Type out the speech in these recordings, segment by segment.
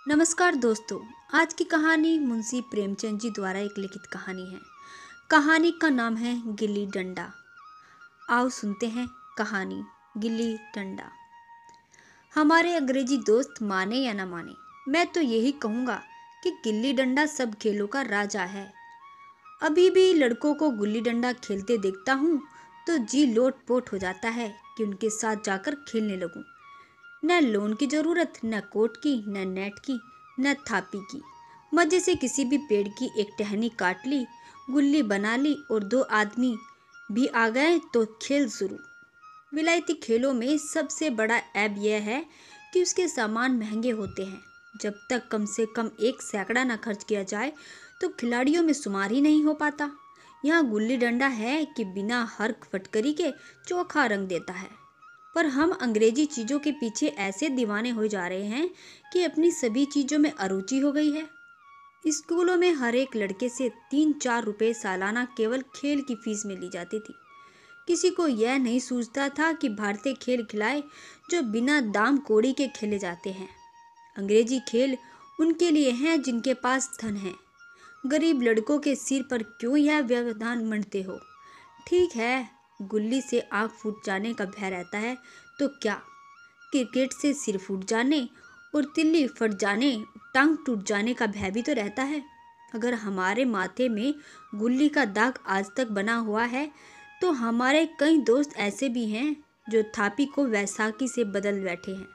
नमस्कार दोस्तों। आज की कहानी मुंशी प्रेमचंद जी द्वारा एक लिखित कहानी है। कहानी का नाम है गिल्ली डंडा। आओ सुनते हैं कहानी गिल्ली डंडा। हमारे अंग्रेजी दोस्त माने या ना माने, मैं तो यही कहूँगा कि गिल्ली डंडा सब खेलों का राजा है। अभी भी लड़कों को गुल्ली डंडा खेलते देखता हूँ तो जी लोट पोट हो जाता है कि उनके साथ जाकर खेलने लगूं। न लोन की जरूरत, न कोट की, न नेट की, न थापी की। मजे से किसी भी पेड़ की एक टहनी काट ली, गुल्ली बना ली और दो आदमी भी आ गए तो खेल शुरू। विलायती खेलों में सबसे बड़ा ऐब यह है कि उसके सामान महंगे होते हैं। जब तक कम से कम 1 सैकड़ा न खर्च किया जाए तो खिलाड़ियों में शुमार ही नहीं हो पाता। यहाँ गुल्ली डंडा है कि बिना हर फटकरी के चोखा रंग देता है। पर हम अंग्रेजी चीज़ों के पीछे ऐसे दीवाने हो जा रहे हैं कि अपनी सभी चीज़ों में अरुचि हो गई है। स्कूलों में हर एक लड़के से 3-4 रुपए सालाना केवल खेल की फीस में ली जाती थी। किसी को यह नहीं सूझता था कि भारतीय खेल खिलाए जो बिना दाम कौड़ी के खेले जाते हैं। अंग्रेजी खेल उनके लिए हैं जिनके पास धन है। गरीब लड़कों के सिर पर क्यों यह व्यवधान मंडते हो? ठीक है, गुल्ली से आँख फूट जाने का भय रहता है तो क्या क्रिकेट से सिर फूट जाने और तिल्ली फट जाने, टांग टूट जाने का भय भी तो रहता है। अगर हमारे माथे में गुल्ली का दाग आज तक बना हुआ है तो हमारे कई दोस्त ऐसे भी हैं जो थापी को वैसाखी से बदल बैठे हैं।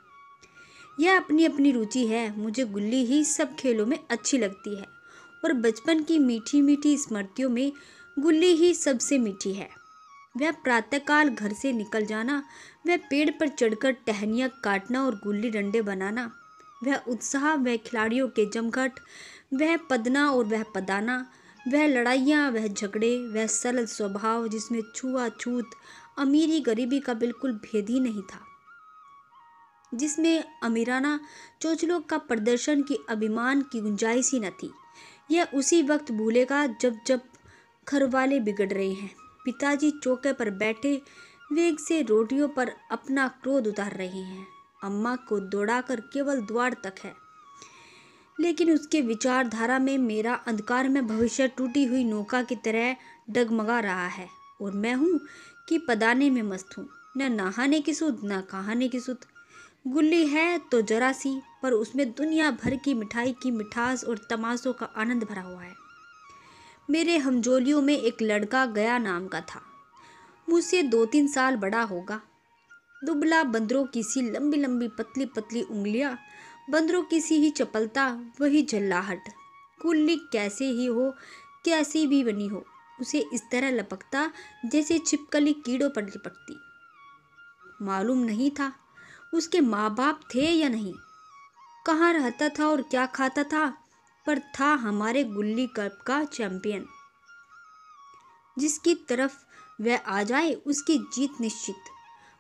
यह अपनी अपनी रुचि है। मुझे गुल्ली ही सब खेलों में अच्छी लगती है और बचपन की मीठी मीठी स्मृतियों में गुल्ली ही सबसे मीठी है। वह प्रातःकाल घर से निकल जाना, वह पेड़ पर चढ़कर टहनियाँ काटना और गुल्ली डंडे बनाना, वह उत्साह, वह खिलाड़ियों के जमघट, वह पदना और वह पदाना, वह लड़ाइयाँ, वह झगड़े, वह सरल स्वभाव जिसमें छुआछूत, अमीरी गरीबी का बिल्कुल भेद ही नहीं था, जिसमें अमीराना चोचलों का प्रदर्शन की अभिमान की गुंजाइश ही न थी। यह उसी वक्त भूलेगा जब जब घरवाले बिगड़ रहे हैं। पिताजी चौके पर बैठे वेग से रोटियों पर अपना क्रोध उतार रहे हैं। अम्मा को दौड़ाकर केवल द्वार तक है, लेकिन उसके विचारधारा में मेरा अंधकार में भविष्य टूटी हुई नौका की तरह डगमगा रहा है और मैं हूँ कि पदाने में मस्त हूँ। न नहाने की सुध, न कहाने की सुध। गुल्ली है तो जरा सी, पर उसमें दुनिया भर की मिठाई की मिठास और तमाशों का आनंद भरा हुआ है। मेरे हमजोलियों में एक लड़का गया नाम का था। मुझसे 2-3 साल बड़ा होगा। दुबला, बंदरों की सी लंबी लंबी पतली पतली उंगलियां, बंदरों की सी ही चपलता, वही झल्लाहट। गुल्ली कैसे ही हो, कैसी भी बनी हो, उसे इस तरह लपकता जैसे छिपकली कीड़ों पर लिपटती। मालूम नहीं था उसके माँ बाप थे या नहीं, कहाँ रहता था और क्या खाता था, पर था हमारे गुल्ली क्लब का चैंपियन। जिसकी तरफ वह आ जाए उसकी जीत निश्चित।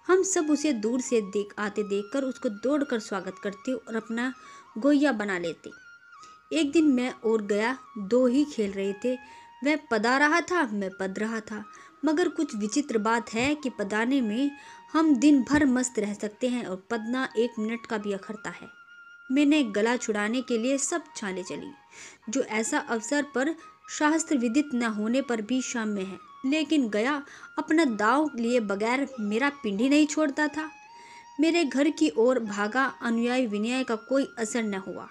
हम सब उसे दूर से देखकर उसको दौड़कर स्वागत करते और अपना गोया बना लेते। एक दिन मैं और गया 2 ही खेल रहे थे। वह पदा रहा था, मैं पद रहा था। मगर कुछ विचित्र बात है कि पदाने में हम दिन भर मस्त रह सकते हैं और पदना 1 मिनट का भी अखरता है। मैंने गला छुड़ाने के लिए सब छाले चली, जो ऐसा अवसर पर शास्त्र विदित न होने पर भी शाम्य है। लेकिन गया अपना दाव लिए बगैर मेरा पिंडी नहीं छोड़ता था। मेरे घर की ओर भागा, अनुयायी विनय का कोई असर न हुआ।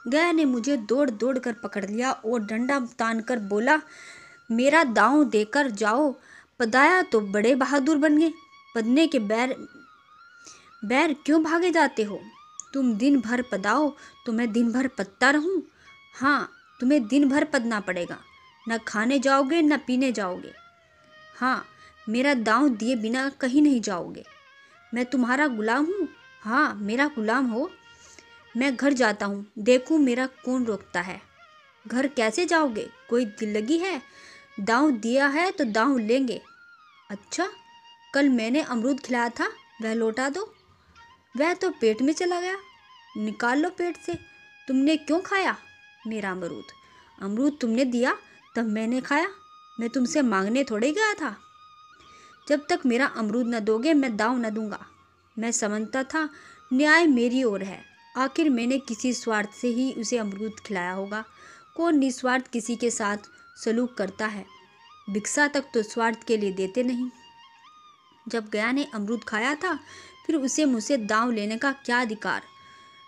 गया ने मुझे दौड़ दौड़ कर पकड़ लिया और डंडा तान कर बोला, मेरा दांव देकर जाओ। पदाया तो बड़े बहादुर बन गए। पदने के बैर क्यों भागे जाते हो? तुम दिन भर पदाओ तो मैं दिन भर पदता रहूं? हाँ, तुम्हें दिन भर पदना पड़ेगा। न खाने जाओगे न पीने जाओगे। हाँ, मेरा दांव दिए बिना कहीं नहीं जाओगे। मैं तुम्हारा गुलाम हूँ। हाँ, मेरा गुलाम हो। मैं घर जाता हूँ, देखूँ मेरा कौन रोकता है। घर कैसे जाओगे? कोई दिल लगी है? दांव दिया है तो दांव लेंगे। अच्छा, कल मैंने अमरूद खिलाया था, वह लौटा दो। वह तो पेट में चला गया। निकाल लो पेट से। तुमने क्यों खाया मेरा अमरूद? अमरूद तुमने दिया तब मैंने खाया। मैं तुमसे मांगने थोड़े गया था। जब तक मेरा अमरूद न दोगे मैं दांव न दूंगा। मैं समझता था न्याय मेरी ओर है। आखिर मैंने किसी स्वार्थ से ही उसे अमरूद खिलाया होगा। कौन निस्वार्थ किसी के साथ सलूक करता है? भिक्षा तक तो स्वार्थ के लिए देते नहीं। जब गया ने अमरूद खाया था, फिर उसे मुझसे दांव लेने का क्या अधिकार?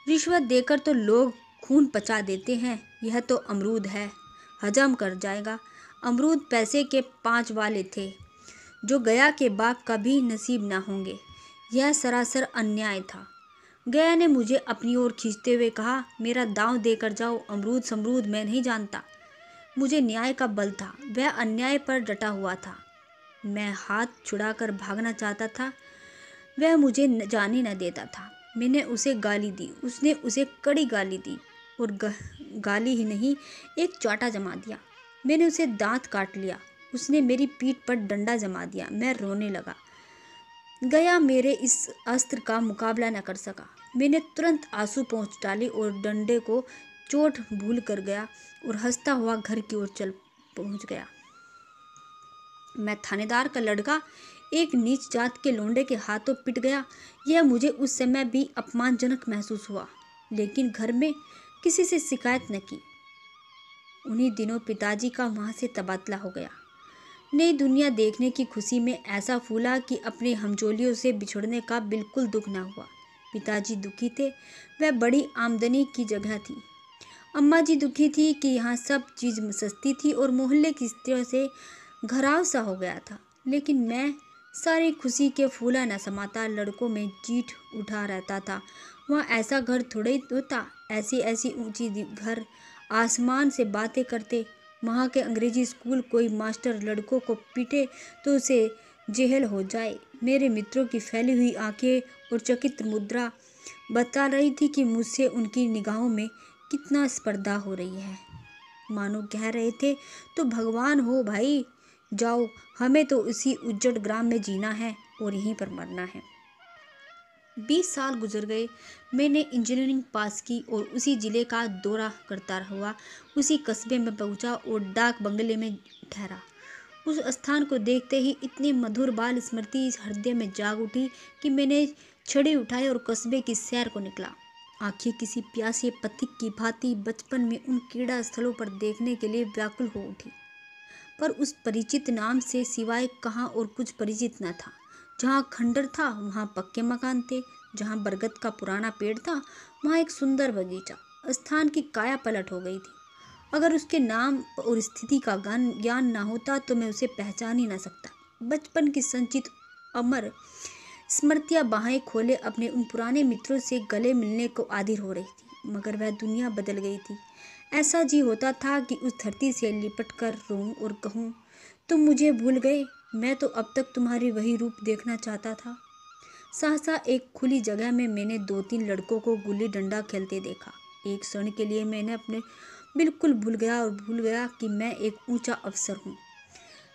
रिश्वत देकर तो लोग खून पचा देते हैं। यह तो अमरूद है, हजम कर जाएगा। अमरूद पैसे के 5 वाले थे, जो गया के बाग कभी नसीब ना होंगे। यह सरासर अन्याय था। गया ने मुझे अपनी ओर खींचते हुए कहा, मेरा दांव देकर जाओ, अमरूद समरूद मैं नहीं जानता। मुझे न्याय का बल था, वह अन्याय पर डटा हुआ था। मैं हाथ छुड़ाकर भागना चाहता था, वह मुझे जाने न देता था। मैंने उसे गाली दी, उसने उसे कड़ी गाली दी, और गाली ही नहीं, एक चांटा जमा दिया। मैंने उसे दांत काट लिया, उसने मेरी पीठ पर डंडा जमा दिया। मैं रोने लगा। गया मेरे इस अस्त्र का मुकाबला न कर सका। मैंने तुरंत आंसू पोंछ डाले और डंडे को चोट भूल कर गया और हंसता हुआ घर की ओर चल पहुंच गया। मैं थानेदार का लड़का एक नीच जात के लोंडे के हाथों पिट गया, यह मुझे उस समय भी अपमानजनक महसूस हुआ, लेकिन घर में किसी से शिकायत न की। उन्हीं दिनों पिताजी का वहां से तबादला हो गया। नई दुनिया देखने की खुशी में ऐसा फूला कि अपने हमजोलियों से बिछुड़ने का बिल्कुल दुख न हुआ। पिताजी दुखी थे, वह बड़ी आमदनी की जगह थी। अम्मा जी दुखी थी कि यहाँ सब चीज़ सस्ती थी और मोहल्ले की स्त्रियों से घराव सा हो गया था। लेकिन मैं सारी खुशी के फूला न समाता लड़कों में जीठ उठा रहता था। वहाँ ऐसा घर थोड़े ही होता, ऐसी ऐसी ऊंची घर आसमान से बातें करते। वहाँ के अंग्रेजी स्कूल कोई मास्टर लड़कों को पीटे तो उसे जेल हो जाए। मेरे मित्रों की फैली हुई आंखें और चकित मुद्रा बता रही थी कि मुझसे उनकी निगाहों में कितना स्पर्धा हो रही है। मानो कह रहे थे, तो भगवान हो भाई, जाओ, हमें तो इसी उज्जड़ ग्राम में जीना है और यहीं पर मरना है। 20 साल गुजर गए। मैंने इंजीनियरिंग पास की और उसी जिले का दौरा करता हुआ उसी कस्बे में पहुंचा और डाक बंगले में ठहरा। उस स्थान को देखते ही इतनी मधुर बाल स्मृति हृदय में जाग उठी कि मैंने छड़ी उठाई और कस्बे की सैर को निकला। आंखें किसी प्यासे पथिक की भांति बचपन में उन क्रीड़ा स्थलों पर देखने के लिए व्याकुल हो उठी, पर उस परिचित नाम से सिवाय कहाँ और कुछ परिचित न था। जहाँ खंडर था वहाँ पक्के मकान थे, जहाँ बरगद का पुराना पेड़ था वहाँ एक सुंदर बगीचा। स्थान की काया पलट हो गई थी। अगर उसके नाम और स्थिति का ज्ञान ना होता तो मैं उसे पहचान ही ना सकता। बचपन की संचित अमर स्मृतियाँ बाहें खोले अपने उन पुराने मित्रों से गले मिलने को आदिर हो रही थी, मगर वह दुनिया बदल गई थी। ऐसा जी होता था कि उस धरती से लिपट कर रोऊं और कहूँ, तुम मुझे भूल गए, मैं तो अब तक तुम्हारी वही रूप देखना चाहता था। सहसा एक खुली जगह में मैंने 2-3 लड़कों को गुल्ली डंडा खेलते देखा। एक क्षण के लिए मैंने अपने बिल्कुल भूल गया कि मैं एक ऊंचा अफसर हूँ,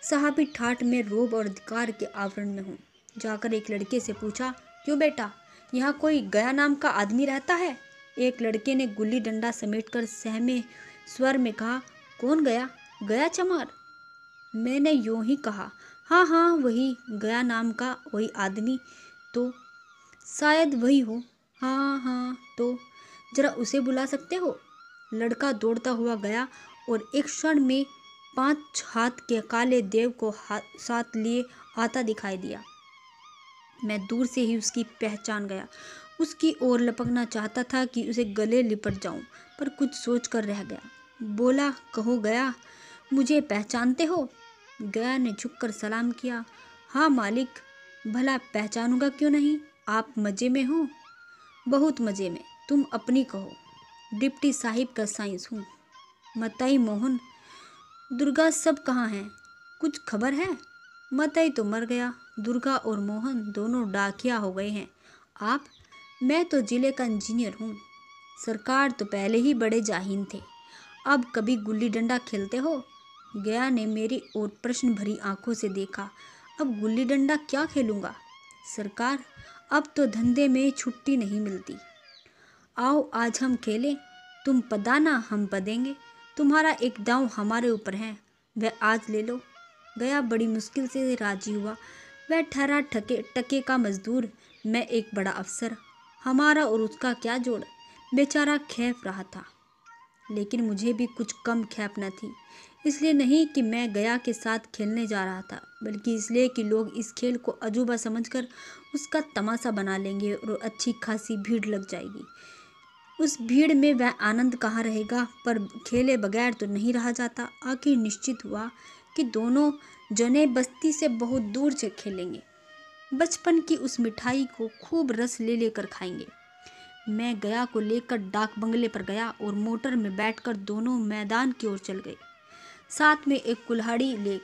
साहबी ठाठ में रोब और अधिकार के आवरण में हूँ। जाकर एक लड़के से पूछा, क्यों बेटा, यहाँ कोई गया नाम का आदमी रहता है? एक लड़के ने गुल्ली डंडा समेटकर सहमे स्वर में कहा, कौन गया? गया चमार? मैंने यूं ही कहा, हाँ हाँ वही गया नाम का वही आदमी, तो शायद वही हो। हाँ हाँ, तो जरा उसे बुला सकते हो? लड़का दौड़ता हुआ गया और एक क्षण में 5 हाथ के काले देव को साथ लिए आता दिखाई दिया। मैं दूर से ही उसकी पहचान गया। उसकी ओर लपकना चाहता था कि उसे गले लिपट जाऊं, पर कुछ सोच कर रह गया। बोला, कहो गया, मुझे पहचानते हो? गया ने झुककर सलाम किया। हाँ मालिक, भला पहचानूंगा क्यों नहीं। आप मज़े में हो? बहुत मज़े में। तुम अपनी कहो। डिप्टी साहिब का साइंस हूँ। मताई मोहन, दुर्गा सब कहाँ हैं? कुछ खबर है? मताई तो मर गया, दुर्गा और मोहन दोनों डाकिया हो गए हैं। आप? मैं तो जिले का इंजीनियर हूँ। सरकार तो पहले ही बड़े जाहीन थे। अब कभी गुल्ली डंडा खेलते हो? गया ने मेरी ओर प्रश्न भरी आंखों से देखा। अब गुल्ली डंडा क्या खेलूंगा सरकार, अब तो धंधे में छुट्टी नहीं मिलती। आओ आज हम खेलें, तुम पदाना हम पदेंगे। तुम्हारा एक दांव हमारे ऊपर है, वह आज ले लो। गया बड़ी मुश्किल से राजी हुआ। वह ठहरा टके का मजदूर, मैं एक बड़ा अफसर। हमारा और उसका क्या जोड़? बेचारा खेप रहा था, लेकिन मुझे भी कुछ कम खेप न थी। इसलिए नहीं कि मैं गया के साथ खेलने जा रहा था, बल्कि इसलिए कि लोग इस खेल को अजूबा समझकर उसका तमाशा बना लेंगे और अच्छी खासी भीड़ लग जाएगी। उस भीड़ में वह आनंद कहाँ रहेगा, पर खेले बगैर तो नहीं रहा जाता। आखिर निश्चित हुआ कि दोनों जने बस्ती से बहुत दूर से खेलेंगे। बचपन की उस मिठाई को खूब रस ले लेकर खाएंगे। मैं गया को लेकर डाक बंगले पर गया और मोटर में बैठकर दोनों मैदान की ओर चल गए, साथ में एक कुल्हाड़ी ले।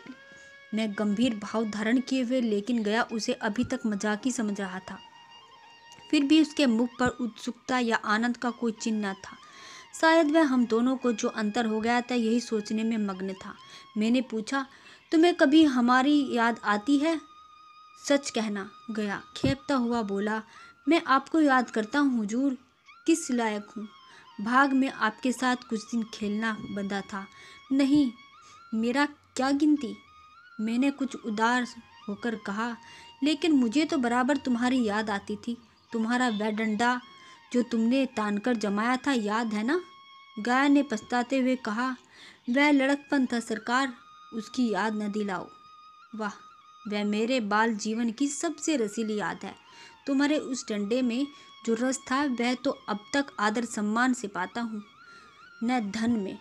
मैं गंभीर भाव धारण किए हुए, लेकिन गया उसे अभी तक मजाक ही समझ रहा था। फिर भी उसके मुख पर उत्सुकता या आनंद का कोई चिन्ह न था। शायद वह हम दोनों को जो अंतर हो गया था यही सोचने में मग्न था। मैंने पूछा, तुम्हें कभी हमारी याद आती है? सच कहना, गया खेपता हुआ बोला, मैं आपको याद करता हूँ हुजूर। किस लायक हूँ? भाग में आपके साथ कुछ दिन खेलना बंधा था। नहीं, मेरा क्या गिनती? मैंने कुछ उदास होकर कहा, लेकिन मुझे तो बराबर तुम्हारी याद आती थी। तुम्हारा वह डंडा जो तुमने तानकर जमाया था, याद है ना? गाय ने पछताते हुए कहा, वह लड़कपन था सरकार, उसकी याद न दिलाओ। वाह, वह मेरे बाल जीवन की सबसे रसीली याद है। तुम्हारे उस डंडे में जो रस था वह तो अब तक आदर सम्मान से पाता हूँ, न धन में।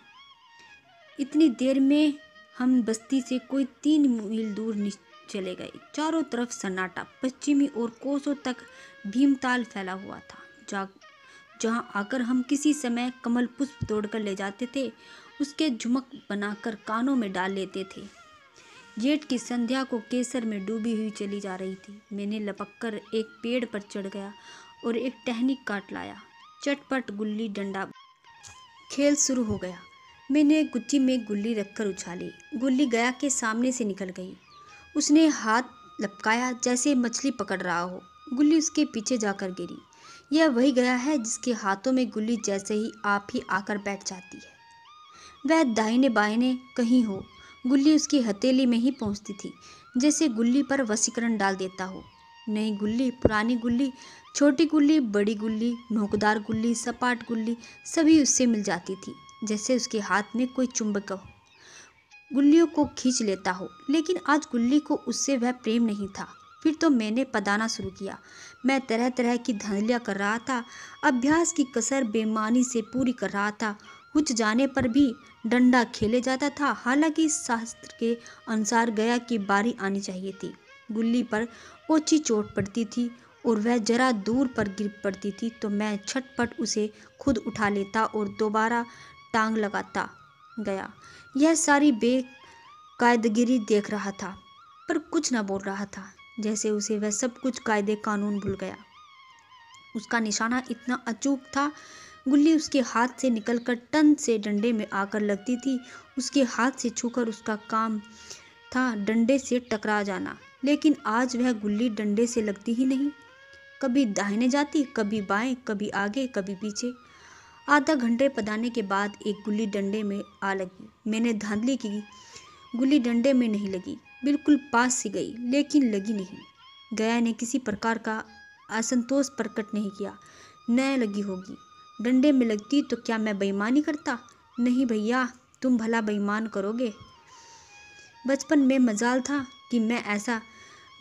इतनी देर में हम बस्ती से कोई 3 मील दूर चले गए। चारों तरफ सन्नाटा, पश्चिमी और कोसों तक भीमताल फैला हुआ था। जहाँ आकर हम किसी समय कमल पुष्प तोड़कर ले जाते थे, उसके झुमक बनाकर कानों में डाल लेते थे। जेठ की संध्या को केसर में डूबी हुई चली जा रही थी। मैंने लपककर एक पेड़ पर चढ़ गया और एक टहनी काट लाया। चटपट गुल्ली डंडा खेल शुरू हो गया। मैंने गुच्ची में गुल्ली रखकर उछाली। गुल्ली गया के सामने से निकल गई। उसने हाथ लपकाया जैसे मछली पकड़ रहा हो। गुल्ली उसके पीछे जाकर गिरी। यह वही गया है जिसके हाथों में गुल्ली जैसे ही आप ही आकर बैठ जाती है। वह दाहिने बाहिने कहीं हो, गुल्ली उसकी हथेली में ही पहुंचती थी, जैसे गुल्ली पर वशीकरण डाल देता हो। नई गुल्ली, पुरानी गुल्ली, छोटी गुल्ली, बड़ी गुल्ली, नोकदार गुल्ली, सपाट गुल्ली, सभी उससे मिल जाती थी, जैसे उसके हाथ में कोई चुंबक हो, गुल्लियों को खींच लेता हो। लेकिन आज गुल्ली को उससे वह प्रेम नहीं था। फिर तो मैंने पदाना शुरू किया। मैं तरह तरह की धांधलियाँ कर रहा था, अभ्यास की कसर बेईमानी से पूरी कर रहा था। हुच जाने पर भी डंडा खेले जाता था। हालांकि शास्त्र के अनुसार गया की बारी आनी चाहिए थी। गुल्ली पर ओछी चोट पड़ती थी और वह जरा दूर पर गिर पड़ती थी तो मैं झटपट उसे खुद उठा लेता और दोबारा टांग लगाता गया। यह सारी बेकायदगिरी देख रहा था, पर कुछ न बोल रहा था, जैसे उसे वह सब कुछ कायदे कानून भूल गया। उसका निशाना इतना अचूक था, गुल्ली उसके हाथ से निकलकर टन से डंडे में आकर लगती थी। उसके हाथ से छूकर उसका काम था डंडे से टकरा जाना, लेकिन आज वह गुल्ली डंडे से लगती ही नहीं। कभी दाहिने जाती, कभी बाएं, कभी आगे, कभी पीछे। आधा घंटे पदाने के बाद एक गुल्ली डंडे में आ लगी। मैंने धांधली की, गुल्ली डंडे में नहीं लगी। बिल्कुल पास से गई, लेकिन लगी नहीं। गया ने किसी प्रकार का असंतोष प्रकट नहीं किया। न लगी होगी। डंडे में लगती तो क्या मैं बेईमानी करता? नहीं भैया, तुम भला बेईमान करोगे? बचपन में मजाल था कि मैं ऐसा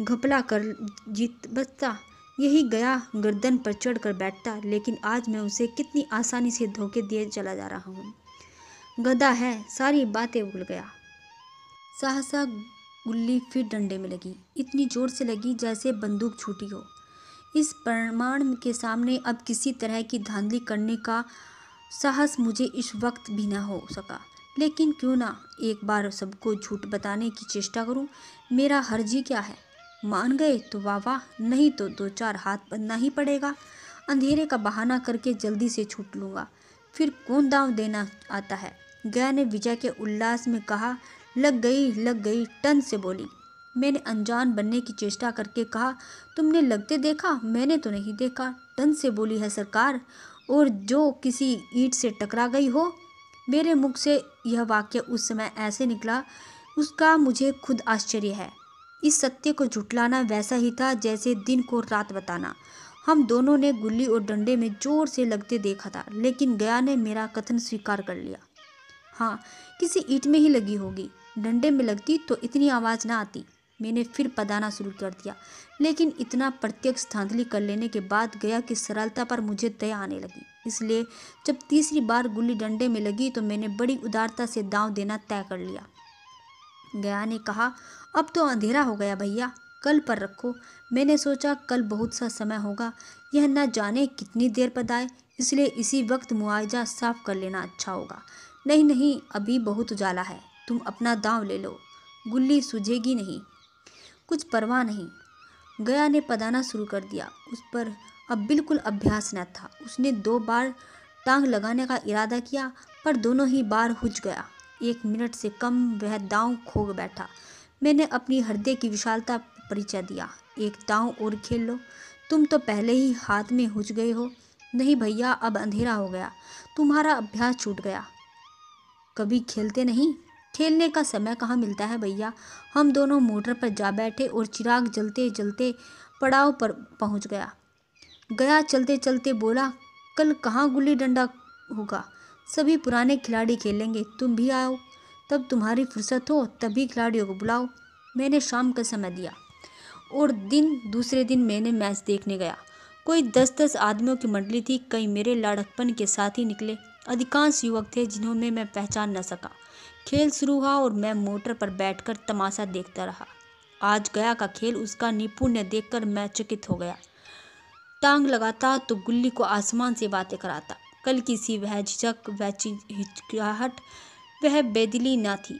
घपला कर जीत बचता। यही गया गर्दन पर चढ़कर बैठता, लेकिन आज मैं उसे कितनी आसानी से धोखे दिए चला जा रहा हूँ। गधा है, सारी बातें भूल गया। सहसा गुल्ली फिर डंडे में लगी। इतनी जोर से लगी जैसे बंदूक छूटी हो। इस प्रमाण के सामने अब किसी तरह की धांधली करने का साहस मुझे इस वक्त भी न हो सका। लेकिन क्यों ना एक बार सबको झूठ बताने की चेष्टा करूं। मेरा हर्जी क्या है? मान गए तो वाह वाह, नहीं तो 2-4 हाथ बनना ही पड़ेगा। अंधेरे का बहाना करके जल्दी से छूट लूँगा, फिर कौन दांव देना आता है। गया ने विजय के उल्लास में कहा, लग गई, टन से बोली। मैंने अनजान बनने की चेष्टा करके कहा, तुमने लगते देखा? मैंने तो नहीं देखा। टन से बोली है सरकार, और जो किसी ईंट से टकरा गई हो। मेरे मुख से यह वाक्य उस समय ऐसे निकला, उसका मुझे खुद आश्चर्य है। इस सत्य को झुठलाना वैसा ही था जैसे दिन को रात बताना। हम दोनों ने गुल्ली और डंडे में जोर से लगते देखा था, लेकिन गया ने मेरा कथन स्वीकार कर लिया। हाँ, किसी ईंट में ही लगी होगी, डंडे में लगती तो इतनी आवाज़ ना आती। मैंने फिर पदाना शुरू कर दिया, लेकिन इतना प्रत्यक्ष धांधली कर लेने के बाद गया की सरलता पर मुझे दया आने लगी। इसलिए जब तीसरी बार गुल्ली डंडे में लगी तो मैंने बड़ी उदारता से दांव देना तय कर लिया। गया ने कहा, अब तो अंधेरा हो गया भैया, कल पर रखो। मैंने सोचा कल बहुत सा समय होगा, यह न जाने कितनी देर पदाए, इसलिए इसी वक्त मुआवजा साफ कर लेना अच्छा होगा। नहीं नहीं, अभी बहुत उजाला है, तुम अपना दांव ले लो, गुल्ली सूझेगी नहीं। कुछ परवाह नहीं। गया ने पदाना शुरू कर दिया। उस पर अब बिल्कुल अभ्यास न था। उसने 2 बार टांग लगाने का इरादा किया, पर दोनों ही बार हुज गया। 1 मिनट से कम वह दांव खो बैठा। मैंने अपनी हृदय की विशालता परिचय दिया। एक दांव और खेल लो, तुम तो पहले ही हाथ में हुज गए हो। नहीं भैया, अब अंधेरा हो गया, तुम्हारा अभ्यास छूट गया। कभी खेलते नहीं? खेलने का समय कहाँ मिलता है भैया। हम दोनों मोटर पर जा बैठे और चिराग जलते जलते पड़ाव पर पहुंच गया। गया चलते चलते बोला, कल कहाँ गुल्ली डंडा होगा, सभी पुराने खिलाड़ी खेलेंगे, तुम भी आओ, तब तुम्हारी फुर्सत हो तभी खिलाड़ियों को बुलाओ। मैंने शाम का समय दिया और दूसरे दिन मैंने मैच देखने गया। कोई 10-10 आदमियों की मंडली थी। कई मेरे लड़कपन के साथी निकले। अधिकांश युवक थे जिन्होंने मैं पहचान न सका। खेल शुरू हुआ और मैं मोटर पर बैठकर तमाशा देखता रहा। आज गया का खेल, उसका निपुण्य देखकर मैं चकित हो गया। टांग लगाता तो गुल्ली को आसमान से बातें कराता। कल की सी वह झिझक, वह हिचकिचाहट, वह बेदिली न थी।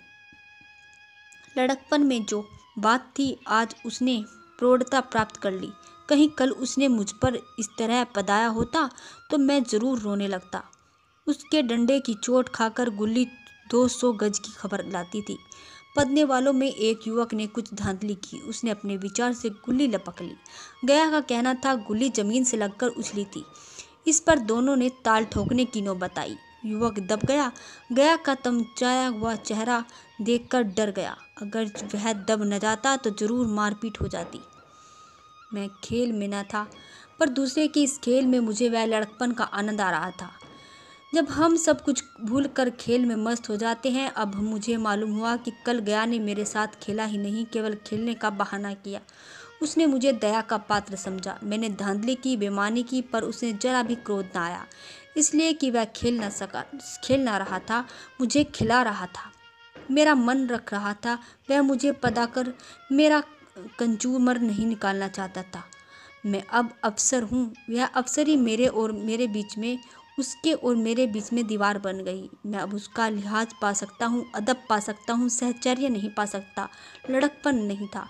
लड़कपन में जो बात थी आज उसने प्रौढ़ता प्राप्त कर ली। कहीं कल उसने मुझ पर इस तरह पदाया होता तो मैं जरूर रोने लगता। उसके डंडे की चोट खाकर गुल्ली 200 गज की खबर लाती थी। पदने वालों में एक युवक ने कुछ धांधली की। उसने अपने विचार से गुल्ली लपक ली। गया का कहना था गुल्ली जमीन से लगकर उछली थी। इस पर दोनों ने ताल ठोकने की नौबत आई। युवक दब गया। गया का तमचाया हुआ चेहरा देखकर डर गया। अगर वह दब न जाता तो जरूर मारपीट हो जाती। मैं खेल में न था, पर दूसरे के इस खेल में मुझे वह लड़कपन का आनंद आ रहा था जब हम सब कुछ भूल कर खेल में मस्त हो जाते हैं। अब मुझे मालूम हुआ कि कल गया ने मेरे साथ खेला ही नहीं, केवल खेलने का बहाना किया। उसने मुझे दया का पात्र समझा। मैंने धांधली की, बेईमानी की, पर उसे जरा भी क्रोध न आया, इसलिए कि वह खेल ना रहा था, मुझे खिला रहा था। मेरा मन रख रहा था। वह मुझे पदाकर मेरा कंजूमर नहीं निकालना चाहता था। मैं अब अफसर हूँ। यह अफसरी मेरे और मेरे बीच में, उसके और मेरे बीच में दीवार बन गई। मैं अब उसका लिहाज पा सकता हूँ, अदब पा सकता हूँ, सहचर्य नहीं पा सकता। लड़कपन नहीं था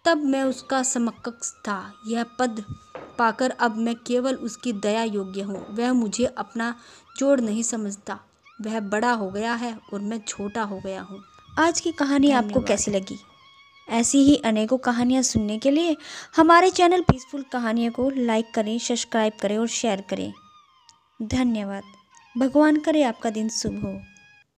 तब मैं उसका समकक्ष था। यह पद पाकर अब मैं केवल उसकी दया योग्य हूँ। वह मुझे अपना जोड़ नहीं समझता। वह बड़ा हो गया है और मैं छोटा हो गया हूँ। आज की कहानी आपको कैसी लगी? ऐसी ही अनेकों कहानियाँ सुनने के लिए हमारे चैनल पीसफुल कहानियों को लाइक करें, सब्सक्राइब करें और शेयर करें। धन्यवाद। भगवान करे आपका दिन शुभ हो।